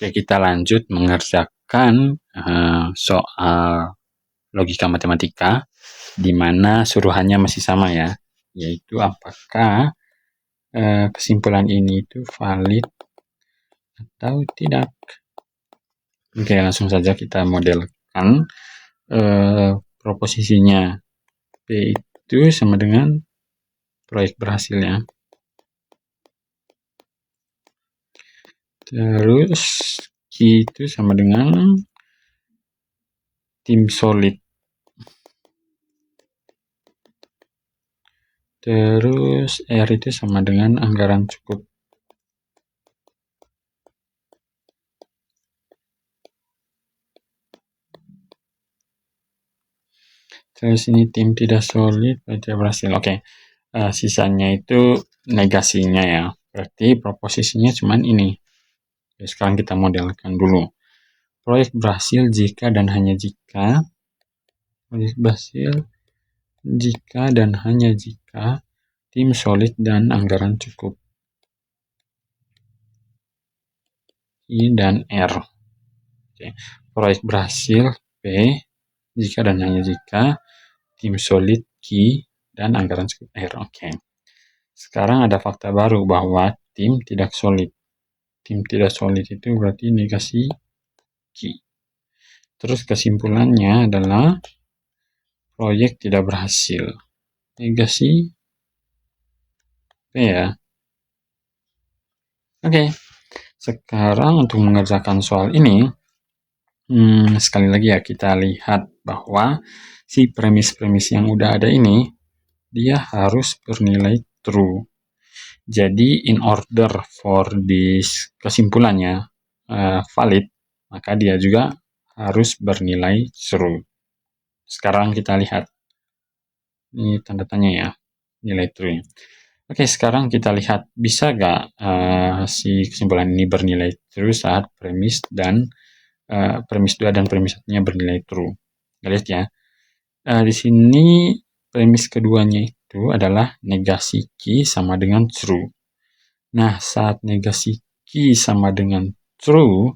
Oke, kita lanjut mengerjakan soal logika matematika, di mana suruhannya masih sama ya, yaitu apakah kesimpulan ini itu valid atau tidak. Oke, langsung saja kita modelkan proposisinya. P itu sama dengan proyek berhasil ya. Terus Q itu sama dengan tim solid. Terus R itu sama dengan anggaran cukup. Terus ini tim tidak solid, tidak berhasil. Oke, sisanya itu negasinya ya. Berarti proposisinya cuman ini. Oke, sekarang kita modelkan dulu. Proyek berhasil jika dan hanya jika. Proyek berhasil jika dan hanya jika tim solid dan anggaran cukup. I dan R. Oke. Proyek berhasil P jika dan hanya jika tim solid Q dan anggaran cukup R. Oke. Sekarang ada fakta baru bahwa tim tidak solid. Tim tidak solid itu berarti negasi Q. Terus kesimpulannya adalah proyek tidak berhasil. Negasi P ya. Oke. Sekarang untuk mengerjakan soal ini, sekali lagi ya kita lihat bahwa si premis-premis yang udah ada ini, dia harus bernilai true. Jadi in order for this kesimpulannya valid, maka dia juga harus bernilai true. Sekarang kita lihat. Ini tanda tanya ya, nilai true. Oke, sekarang kita lihat bisa nggak si kesimpulan ini bernilai true saat premis dan premis 2 dan premis 1-nya bernilai true. Kita lihat ya. Di sini premis keduanya itu adalah negasi Q sama dengan true. Nah, saat negasi Q sama dengan true,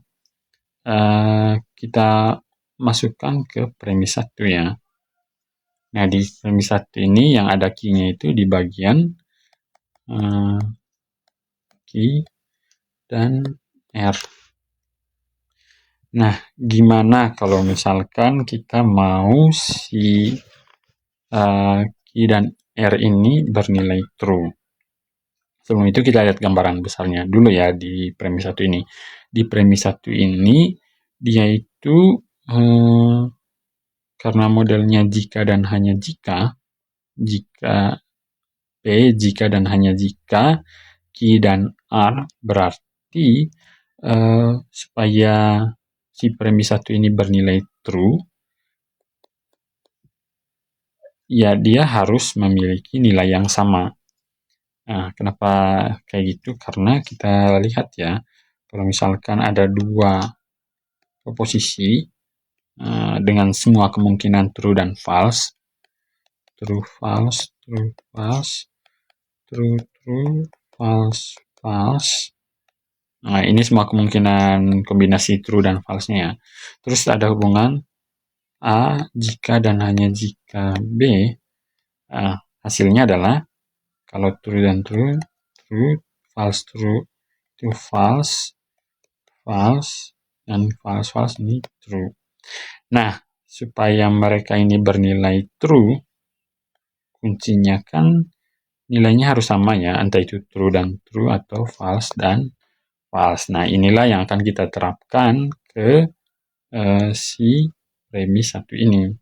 kita masukkan ke premis 1 ya. Nah, di premis 1 ini yang ada Q-nya itu di bagian Q dan R. Nah, gimana kalau misalkan kita mau si Q dan R ini bernilai true? Sebelum itu kita lihat gambaran besarnya dulu ya di premis 1 ini. Di premis 1 ini dia itu karena modelnya jika dan hanya jika P jika dan hanya jika Q dan R, berarti supaya si premis 1 ini bernilai true, ya dia harus memiliki nilai yang sama. Nah, kenapa kayak gitu? Karena kita lihat ya, kalau misalkan ada dua proposisi dengan semua kemungkinan true dan false, true, false, true, false, true, true, false, false. Nah, ini semua kemungkinan kombinasi true dan false-nya ya. Terus ada hubungan A jika dan hanya jika B. Hasilnya adalah kalau true dan true, true, false, true, itu false, false, dan false, false ini true. Nah, supaya mereka ini bernilai true, kuncinya kan nilainya harus sama ya, entah itu true dan true atau false dan false. Nah, inilah yang akan kita terapkan ke si premis 1 ini.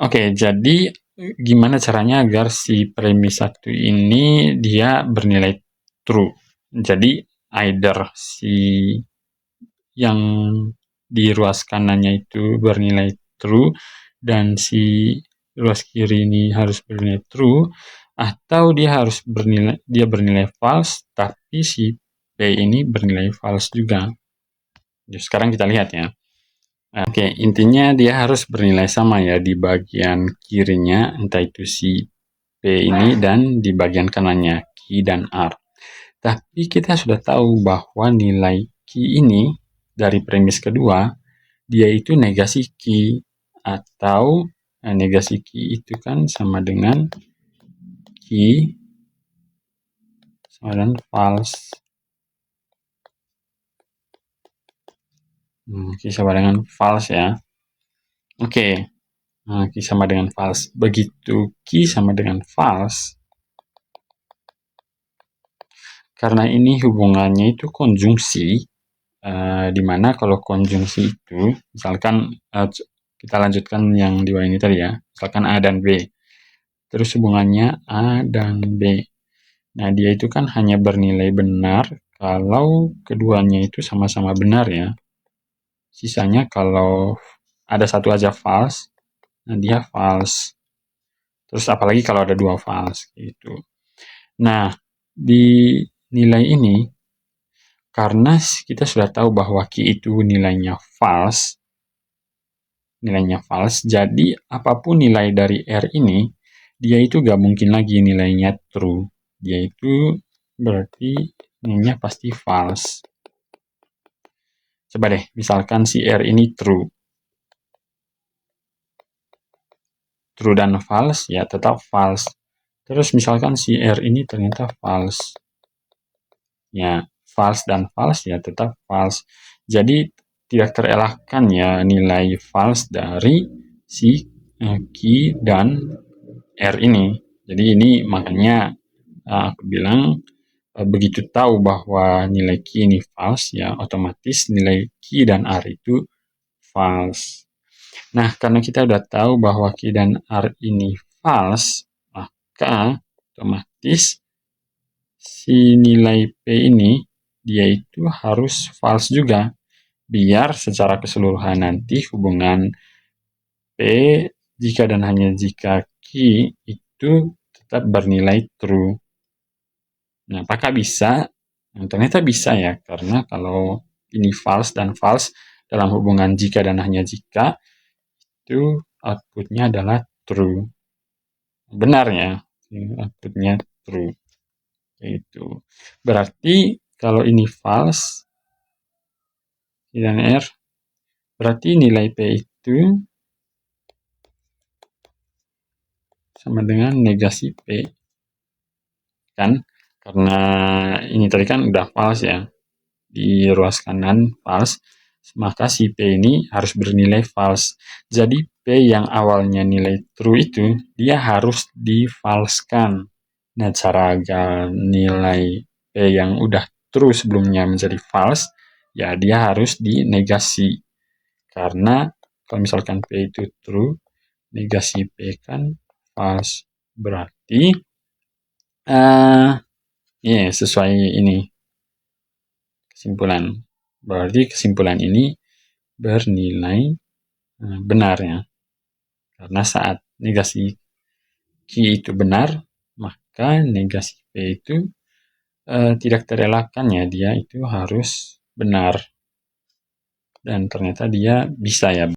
Oke, jadi gimana caranya agar si premis 1 ini dia bernilai true? Jadi either si yang di ruas kanannya itu bernilai true dan si ruas kiri ini harus bernilai true, atau dia harus bernilai false tapi si P ini bernilai false juga. Jadi sekarang kita lihat ya. Oke, intinya dia harus bernilai sama ya di bagian kirinya, entah itu si P ini, dan di bagian kanannya Q dan R. Tapi kita sudah tahu bahwa nilai Q Q ini dari premis kedua, dia itu negasi Q, atau negasi Q itu kan sama dengan Q sama dengan false. Q sama dengan false ya. Oke. Q sama dengan false. Begitu Q sama dengan false, karena ini hubungannya itu konjungsi, di mana kalau konjungsi itu, misalkan kita lanjutkan yang di bawah ini tadi ya, misalkan A dan B, terus hubungannya A dan B. Nah, dia itu kan hanya bernilai benar kalau keduanya itu sama-sama benar ya. Sisanya kalau ada satu aja false, nah dia false. Terus apalagi kalau ada dua false gitu. Nah, di nilai ini, karena kita sudah tahu bahwa Q itu nilainya false, jadi apapun nilai dari R ini, dia itu gak mungkin lagi nilainya true. Dia itu berarti nilainya pasti false. Coba deh, misalkan si R ini true. True dan false, ya tetap false. Terus misalkan si R ini ternyata false. Ya, false dan false ya tetap false. Jadi tidak terelakkan ya nilai false dari si Q dan R ini. Jadi ini makanya aku bilang begitu tahu bahwa nilai Q ini false, ya otomatis nilai Q dan R itu false. Nah, karena kita udah tahu bahwa Q dan R ini false, maka otomatis si nilai P ini dia itu harus false juga, biar secara keseluruhan nanti hubungan P jika dan hanya jika Q itu tetap bernilai true. Nah, apakah bisa? Nah, ternyata bisa ya, karena kalau ini false dan false dalam hubungan jika dan hanya jika, itu outputnya adalah true. Benar ya, outputnya true. Itu berarti kalau ini false dan R, berarti nilai P itu sama dengan negasi P, kan? Karena ini tadi kan udah false ya, di ruas kanan false, maka si P ini harus bernilai false. Jadi P yang awalnya nilai true itu, dia harus difalskan. Nah, cara agar nilai P yang udah true sebelumnya menjadi false, ya dia harus dinegasi. Karena kalau misalkan P itu true, negasi P kan false. Berarti sesuai ini kesimpulan. Berarti kesimpulan ini bernilai benar ya. Karena saat negasi Q itu benar, maka negasi P itu tidak terelakkan ya, dia itu harus benar. Dan ternyata dia bisa ya